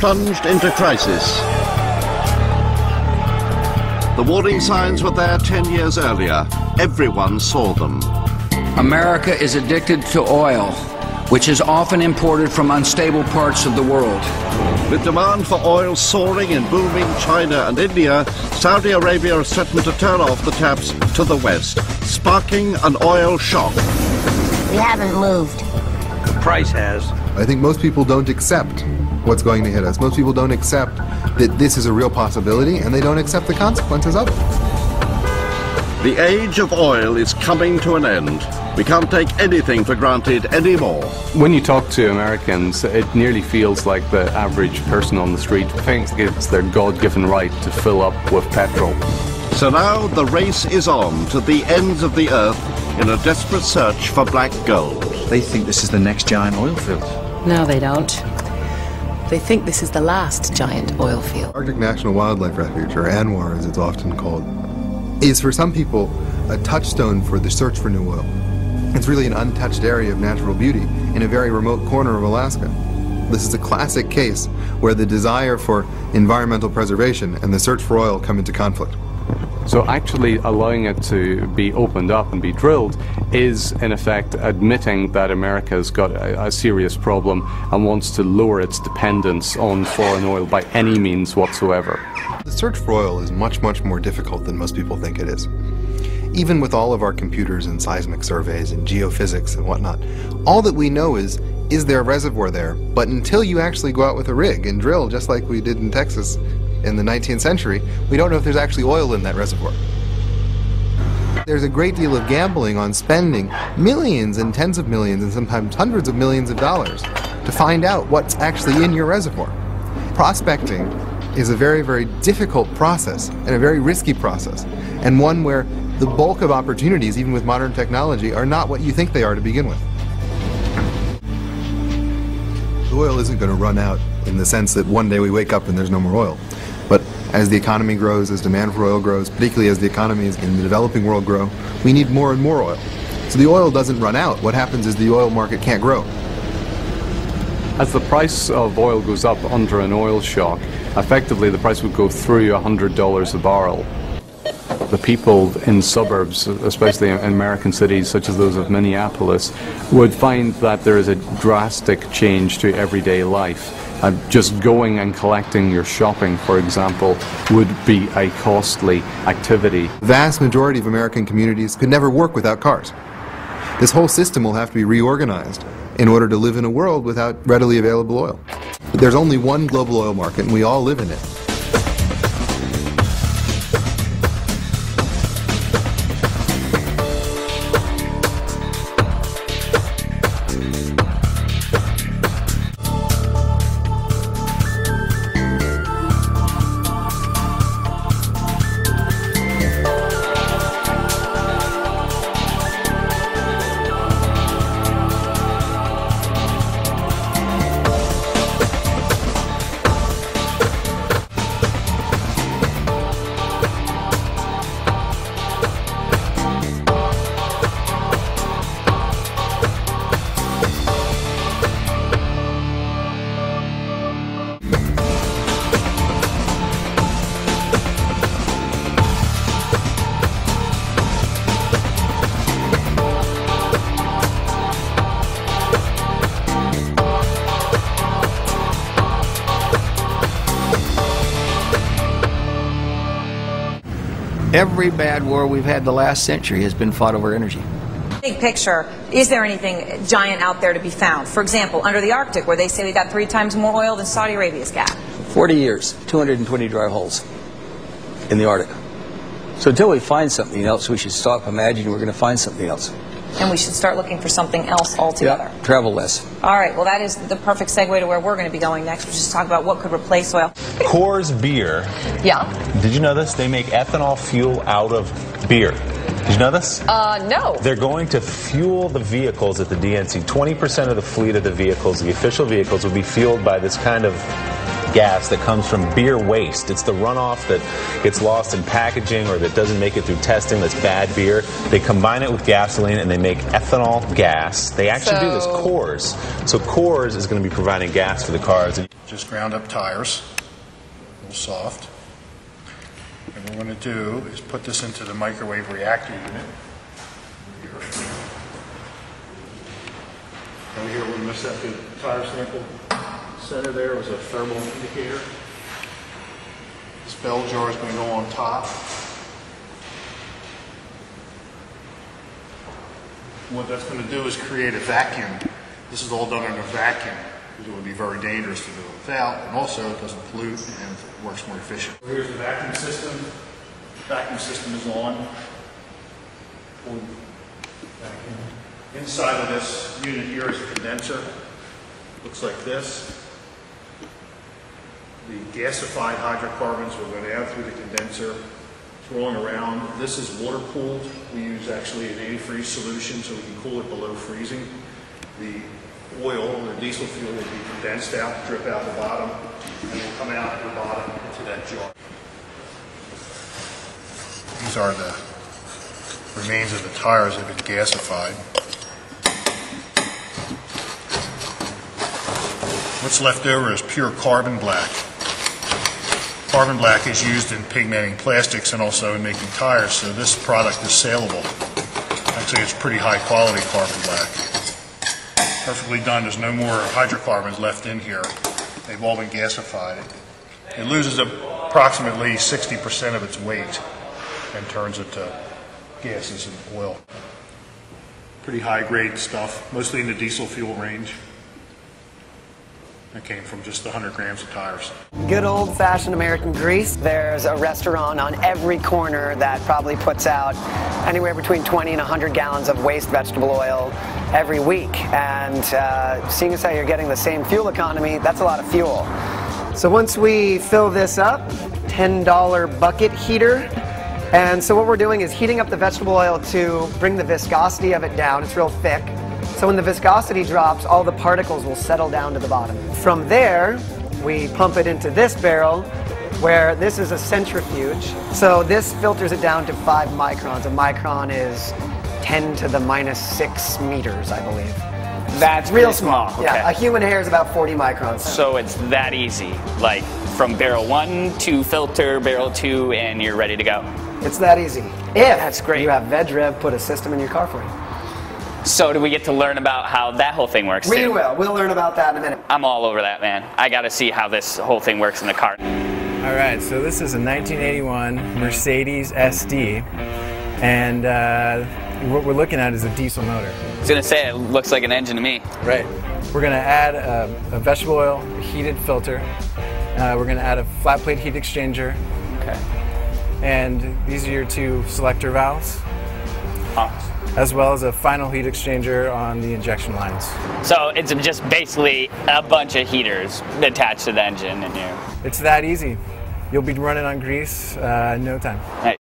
plunged into crisis. The warning signs were there 10 years earlier. Everyone saw them. America is addicted to oil, which is often imported from unstable parts of the world. With demand for oil soaring in booming China and India, Saudi Arabia has threatened to turn off the taps to the west, sparking an oil shock. We haven't moved. The price has. I think most people don't accept what's going to hit us. Most people don't accept that this is a real possibility, and they don't accept the consequences of it. The age of oil is coming to an end. We can't take anything for granted anymore. When you talk to Americans, it nearly feels like the average person on the street thinks it's their God-given right to fill up with petrol. So now the race is on to the ends of the earth in a desperate search for black gold. They think this is the next giant oil field. No, they don't. They think this is the last giant oil field. Arctic National Wildlife Refuge, or ANWR as it's often called, is for some people a touchstone for the search for new oil. It's really an untouched area of natural beauty in a very remote corner of Alaska. This is a classic case where the desire for environmental preservation and the search for oil come into conflict. So actually allowing it to be opened up and be drilled is, in effect, admitting that America's got a serious problem and wants to lower its dependence on foreign oil by any means whatsoever. The search for oil is much, much more difficult than most people think it is. Even with all of our computers and seismic surveys and geophysics and whatnot, all that we know is there a reservoir there? But until you actually go out with a rig and drill, just like we did in Texas in the 19th century, we don't know if there's actually oil in that reservoir. There's a great deal of gambling on spending millions and tens of millions and sometimes hundreds of millions of dollars to find out what's actually in your reservoir. Prospecting is a very, very difficult process and a very risky process, and one where the bulk of opportunities, even with modern technology, are not what you think they are to begin with. The oil isn't going to run out in the sense that one day we wake up and there's no more oil. But as the economy grows, as demand for oil grows, particularly as the economies in the developing world grow, we need more and more oil. So the oil doesn't run out. What happens is the oil market can't grow. As the price of oil goes up under an oil shock, effectively the price would go through $100 a barrel. The people in suburbs, especially in American cities such as those of Minneapolis, would find that there is a drastic change to everyday life. Just going and collecting your shopping, for example, would be a costly activity. The vast majority of American communities could never work without cars. This whole system will have to be reorganized in order to live in a world without readily available oil. There's only one global oil market, and we all live in it. Every bad war we've had the last century has been fought over energy. Big picture, is there anything giant out there to be found? For example, under the Arctic, where they say we got 3 times more oil than Saudi Arabia's got. 40 years, 220 dry holes in the Arctic. So until we find something else, we should stop imagining we're going to find something else. And we should start looking for something else altogether. Yeah, travel less. All right, well, that is the perfect segue to where we're going to be going next, which is to talk about what could replace oil. Coors Beer. Yeah. Did you know this? They make ethanol fuel out of beer. Did you know this? No. They're going to fuel the vehicles at the DNC. 20% of the fleet of the vehicles, the official vehicles, will be fueled by this kind of gas that comes from beer waste. It's the runoff that gets lost in packaging or that doesn't make it through testing that's bad beer. They combine it with gasoline and they make ethanol gas. They actually do this Coors. So Coors is going to be providing gas for the cars. Just ground up tires, a little soft. And what we're going to do is put this into the microwave reactor unit. Over here we'll miss that big tire sample. Center there was a thermal indicator. This bell jar is going to go on top. What that's going to do is create a vacuum. This is all done in a vacuum, because it would be very dangerous to do it without, and also it doesn't pollute and it works more efficient. Here's the vacuum system. The vacuum system is on. Inside of this unit here is a condenser. Looks like this. The gasified hydrocarbons will go down through the condenser, swirling around. This is water cooled. We use actually an antifreeze solution so we can cool it below freezing. The oil or diesel fuel will be condensed out, drip out the bottom, and will come out at the bottom into that jar. These are the remains of the tires that have been gasified. What's left over is pure carbon black. Carbon black is used in pigmenting plastics and also in making tires, so this product is saleable. Actually, it's pretty high quality carbon black. Perfectly done. There's no more hydrocarbons left in here. They've all been gasified. It loses approximately 60% of its weight and turns it to gases and oil. Pretty high grade stuff, mostly in the diesel fuel range. That came from just 100 grams of tires. Good old-fashioned American grease. There's a restaurant on every corner that probably puts out anywhere between 20 and 100 gallons of waste vegetable oil every week. And seeing as how you're getting the same fuel economy, that's a lot of fuel. So once we fill this up, $10 bucket heater. And so what we're doing is heating up the vegetable oil to bring the viscosity of it down. It's real thick. So when the viscosity drops, all the particles will settle down to the bottom. From there, we pump it into this barrel, where this is a centrifuge. So this filters it down to 5 microns. A micron is 10 to the -6 meters, I believe. That's real small. Okay. Yeah, a human hair is about 40 microns. So it's that easy, like from barrel 1 to filter, barrel 2, and you're ready to go. It's that easy. If that's great. You have VegRev put a system in your car for you. So do we get to learn about how that whole thing works? We will. We'll learn about that in a minute. I'm all over that, man. I got to see how this whole thing works in the car. All right, so this is a 1981 Mercedes SD, and what we're looking at is a diesel motor. I was going to say, it looks like an engine to me. Right. We're going to add a vegetable oil heated filter. We're going to add a flat plate heat exchanger. Okay. And these are your 2 selector valves. As well as a final heat exchanger on the injection lines. So it's just basically a bunch of heaters attached to the engine, and It's that easy. You'll be running on grease in no time. Right.